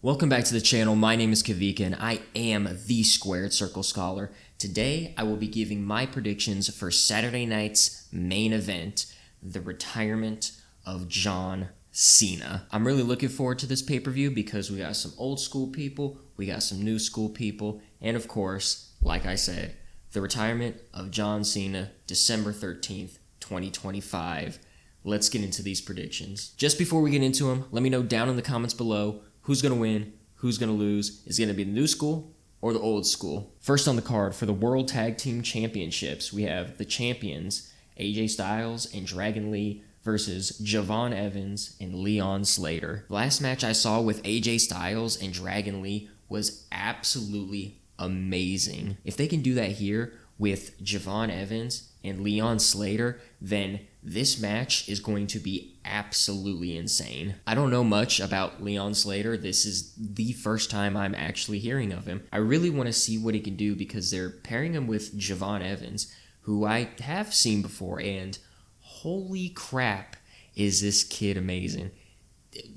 Welcome back to the channel. My name is Kavika and I am the Squared Circle Scholar. Today I will be giving my predictions for Saturday night's main event, the retirement of John Cena. I'm really looking forward to this pay-per-view because we got some old school people, we got some new school people, and of course, like I said, the retirement of John Cena, December 13th, 2025. Let's get into these predictions. Just before we get into them, let me know down in the comments below who's going to win, who's going to lose. Is it going to be the new school or the old school? First on the card for the World Tag Team Championships, we have the champions, AJ Styles and Dragon Lee versus Javon Evans and Leon Slater. The last match I saw with AJ Styles and Dragon Lee was absolutely amazing. If they can do that here with Javon Evans and Leon Slater, then this match is going to be absolutely insane. I don't know much about Leon Slater. This is the first time I'm actually hearing of him. I really want to see what he can do because they're pairing him with Javon Evans, who I have seen before, and holy crap, is this kid amazing.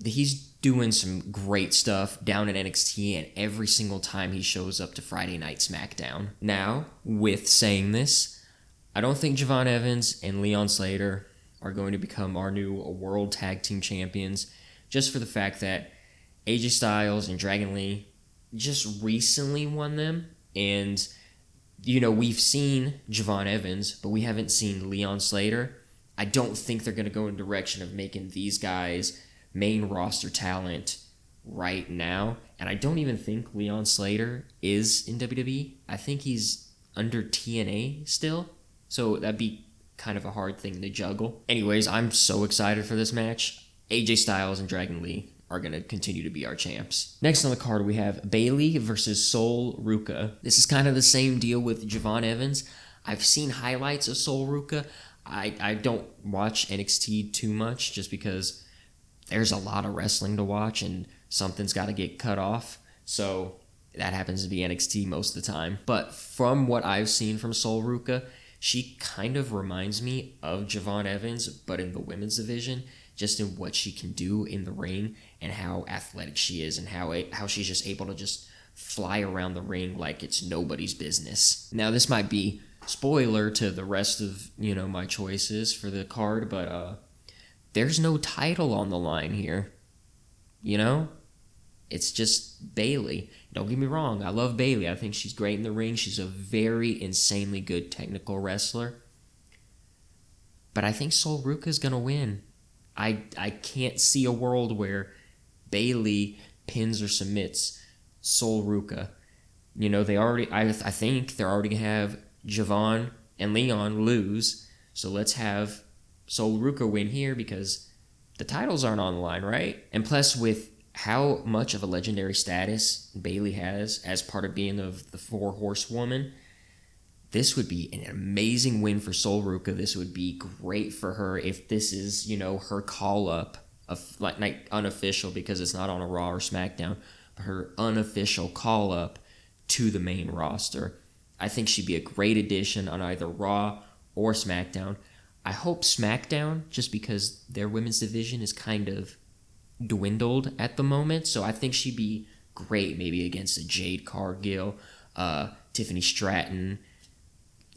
He's doing some great stuff down at NXT, and every single time he shows up to Friday Night SmackDown. Now, with saying this, I don't think Javon Evans and Leon Slater are going to become our new World Tag Team Champions, just for the fact that AJ Styles and Dragon Lee just recently won them. And, we've seen Javon Evans, but we haven't seen Leon Slater. I don't think they're going to go in the direction of making these guys main roster talent right now. And I don't even think Leon Slater is in WWE. I think he's under TNA still. So that'd be kind of a hard thing to juggle. Anyways, I'm so excited for this match. AJ Styles and Dragon Lee are going to continue to be our champs. Next on the card, we have Bayley versus Sol Ruca. This is kind of the same deal with Javon Evans. I've seen highlights of Sol Ruca. I don't watch NXT too much just because there's a lot of wrestling to watch and something's got to get cut off. So that happens to be NXT most of the time. But from what I've seen from Sol Ruca, she kind of reminds me of Javon Evans, but in the women's division, just in what she can do in the ring and how athletic she is and how she's just able to just fly around the ring like it's nobody's business. Now, this might be spoiler to the rest of, my choices for the card, but there's no title on the line here. It's just Bayley. Don't get me wrong, I love Bayley. I think she's great in the ring. She's a very insanely good technical wrestler. But I think Sol Ruca's going to win. I can't see a world where Bayley pins or submits Sol Ruca. I think they're already going to have Javon and Leon lose. So let's have Sol Ruca win here because the titles aren't on the line, right? And plus, with how much of a legendary status Bayley has as part of being of the Four Horsewoman, this would be an amazing win for Sol Ruca. This would be great for her if this is, her call-up, of like unofficial because it's not on a Raw or SmackDown, but her unofficial call-up to the main roster. I think she'd be a great addition on either Raw or SmackDown. I hope SmackDown, just because their women's division is kind of dwindled at the moment, so I think she'd be great maybe against a Jade Cargill, Tiffany Stratton,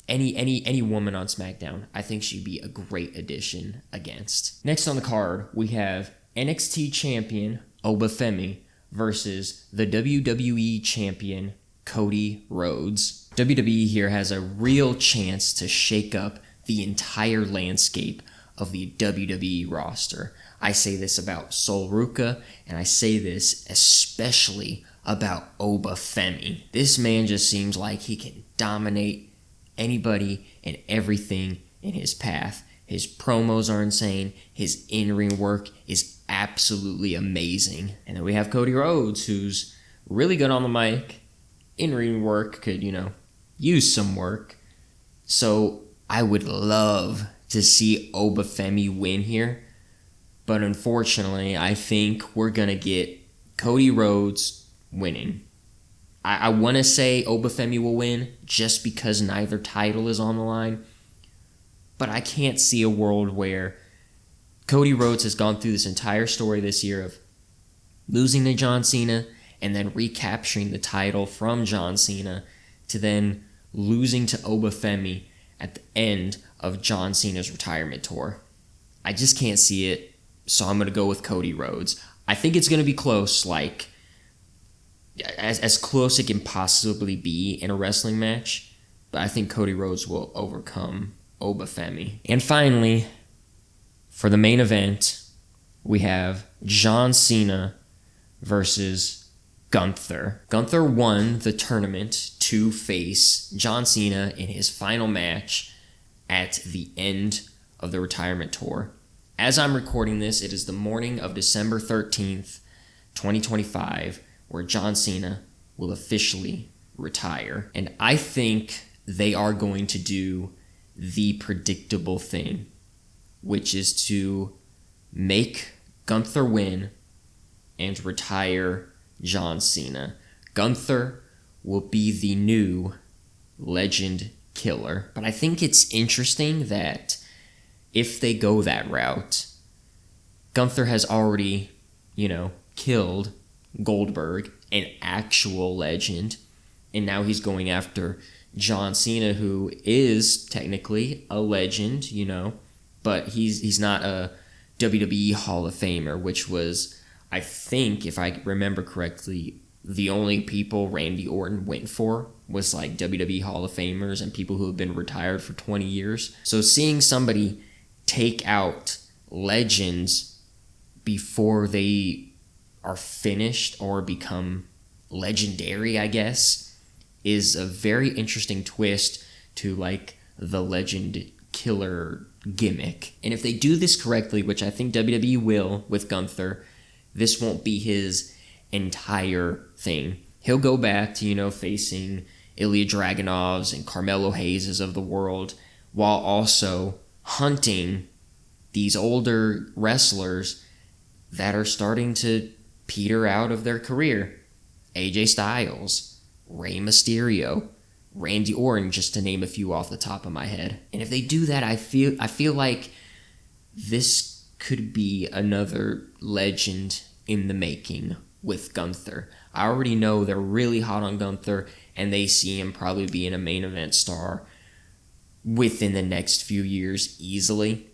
any woman on SmackDown. I think she'd be a great addition against. Next on the card, we have NXT champion Obafemi versus the WWE champion Cody Rhodes. WWE here has a real chance to shake up the entire landscape of the WWE roster. I say this about Sol Ruca, and I say this especially about Obafemi. This man just seems like he can dominate anybody and everything in his path. His promos are insane. His in-ring work is absolutely amazing. And then we have Cody Rhodes, who's really good on the mic. In-ring work could, use some work. So I would love to see Obafemi win here. But unfortunately, I think we're going to get Cody Rhodes winning. I want to say Obafemi will win just because neither title is on the line. But I can't see a world where Cody Rhodes has gone through this entire story this year of losing to John Cena and then recapturing the title from John Cena to then losing to Obafemi at the end of John Cena's retirement tour. I just can't see it, so I'm going to go with Cody Rhodes. I think it's going to be close, like as close it can possibly be in a wrestling match, but I think Cody Rhodes will overcome Obafemi. And finally, for the main event, we have John Cena versus Gunther. Gunther won the tournament to face John Cena in his final match at the end of the retirement tour. As I'm recording this, it is the morning of December 13th, 2025, where John Cena will officially retire. And I think they are going to do the predictable thing, which is to make Gunther win and retire John Cena. Gunther will be the new legend killer. But I think it's interesting that if they go that route, Gunther has already, killed Goldberg, an actual legend, and now he's going after John Cena, who is technically a legend, but he's not a WWE Hall of Famer, which was, I think, if I remember correctly, the only people Randy Orton went for was like WWE Hall of Famers and people who have been retired for 20 years. So seeing somebody take out legends before they are finished or become legendary, I guess, is a very interesting twist to like the legend killer gimmick. And if they do this correctly, which I think WWE will with Gunther, this won't be his entire thing. He'll go back to, facing Ilya Dragunovs and Carmelo Hayes of the world, while also hunting these older wrestlers that are starting to peter out of their career. AJ Styles, Rey Mysterio, Randy Orton, just to name a few off the top of my head. And if they do that, I feel like this could be another legend in the making with Gunther. I already know they're really hot on Gunther, and they see him probably being a main event star within the next few years easily.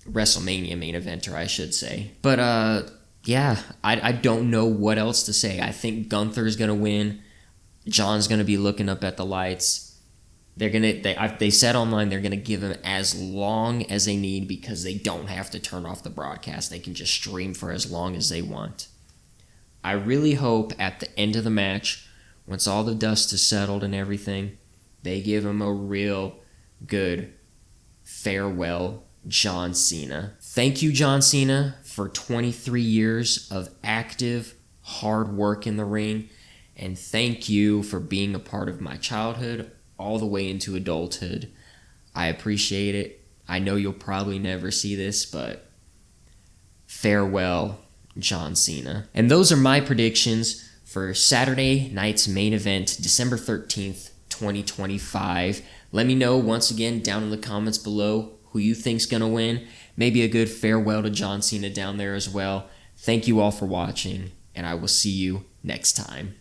WrestleMania main eventer, I should say. But I don't know what else to say. I think Gunther's gonna win. John's gonna be looking up at the lights. They said online they're gonna give him as long as they need because they don't have to turn off the broadcast. They can just stream for as long as they want. I really hope at the end of the match, once all the dust is settled and everything, they give him a real good farewell John Cena. Thank you, John Cena, for 23 years of active, hard work in the ring. And thank you for being a part of my childhood all the way into adulthood. I appreciate it. I know you'll probably never see this, but farewell, John Cena. And those are my predictions for Saturday night's main event, December 13th, 2025. Let me know once again down in the comments below who you think's gonna win. Maybe a good farewell to John Cena down there as well. Thank you all for watching, and I will see you next time.